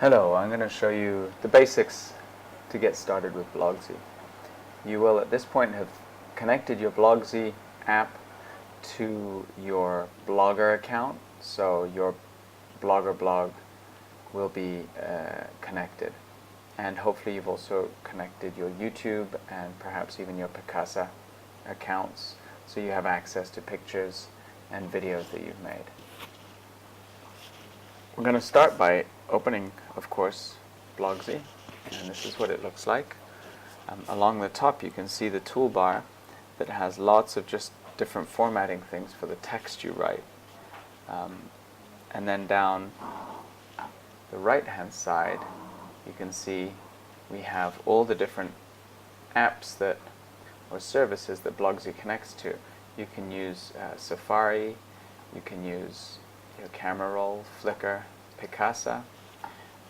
Hello, I'm going to show you the basics to get started with Blogsy. You will at this point have connected your Blogsy app to your Blogger account, so your Blogger blog will be connected. And hopefully you've also connected your YouTube and perhaps even your Picasa accounts, so you have access to pictures and videos that you've made. We're going to start by opening, of course, Blogsy, and this is what it looks like. Along the top you can see the toolbar that has lots of just different formatting things for the text you write. And then down the right hand side you can see we have all the different apps that or services that Blogsy connects to. You can use Safari, you can use your camera roll, Flickr, Picasa,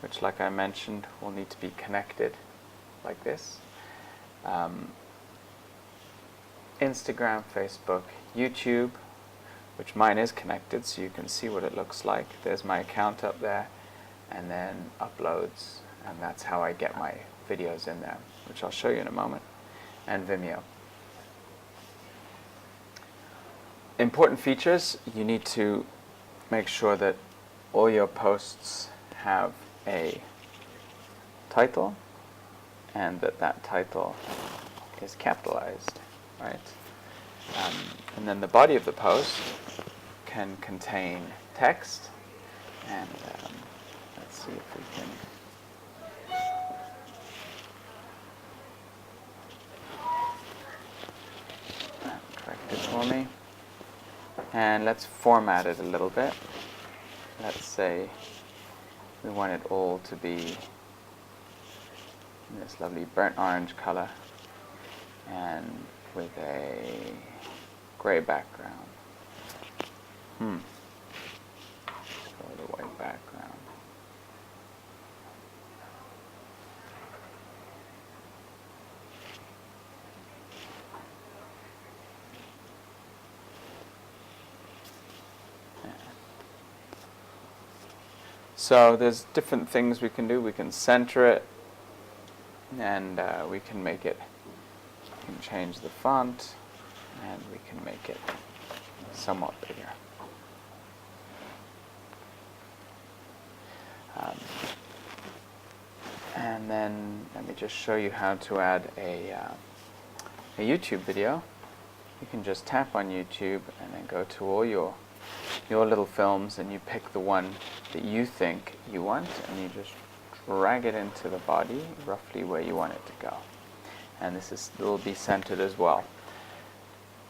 which, like I mentioned, will need to be connected like this. Instagram, Facebook, YouTube, which mine is connected, so you can see what it looks like. There's my account up there, and then uploads, and that's how I get my videos in there, which I'll show you in a moment, and Vimeo. Important features: you need to make sure that all your posts have a title and that title is capitalized, right? And then the body of the post can contain text, and let's see if we can correct it for me. And let's format it a little bit. Let's say we want it all to be in this lovely burnt orange color and with a gray background. Or the white background. So there's different things we can do. We can center it, and we can make it, we can change the font, and we can make it somewhat bigger. And then let me just show you how to add a YouTube video. You can just tap on YouTube and then go to all your little films, and you pick the one that you think you want, and you just drag it into the body roughly where you want it to go. And this will be centered as well.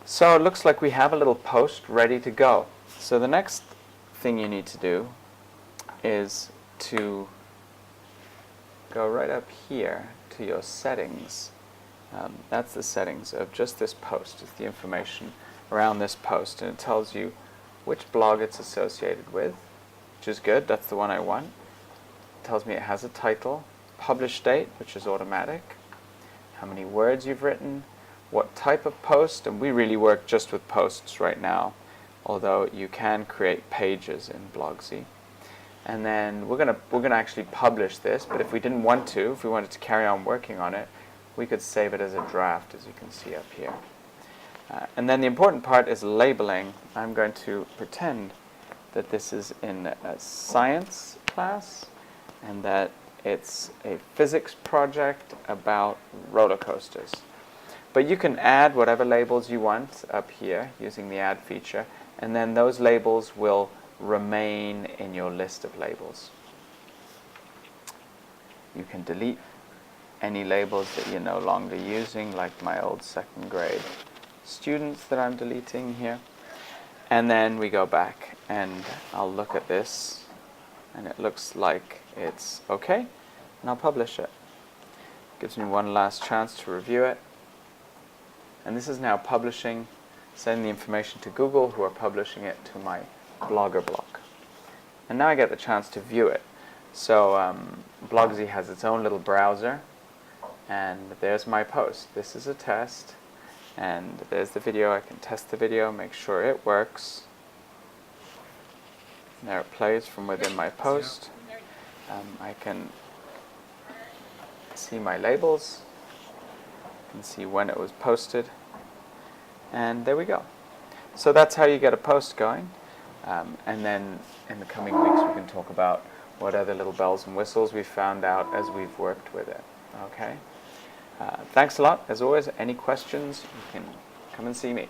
So it looks like we have a little post ready to go. So the next thing you need to do is to go right up here to your settings. That's the settings of just this post. It's the information around this post, and it tells you which blog it's associated with, which is good. That's the one I want. It tells me it has a title, publish date, which is automatic, how many words you've written, what type of post, and we really work just with posts right now, although you can create pages in Blogsy. And then we're gonna actually publish this, but if we didn't want to, if we wanted to carry on working on it, we could save it as a draft, as you can see up here. And then the important part is labeling. I'm going to pretend that this is in a science class and that it's a physics project about roller coasters. But you can add whatever labels you want up here using the add feature, and then those labels will remain in your list of labels. You can delete any labels that you're no longer using, like my old second grade students that I'm deleting here. And then we go back and I'll look at this, and it looks like it's okay, and I'll publish it. Gives me one last chance to review it. And this is now publishing, sending the information to Google, who are publishing it to my Blogger blog. And now I get the chance to view it. So Blogsy has its own little browser, and there's my post. This is a test. And there's the video. I can test the video, make sure it works. And there it plays from within my post. I can see my labels, I can see when it was posted, and there we go. So that's how you get a post going, and then in the coming weeks we can talk about what other little bells and whistles we've found out as we've worked with it. Okay? Thanks a lot. As always, any questions, you can come and see me.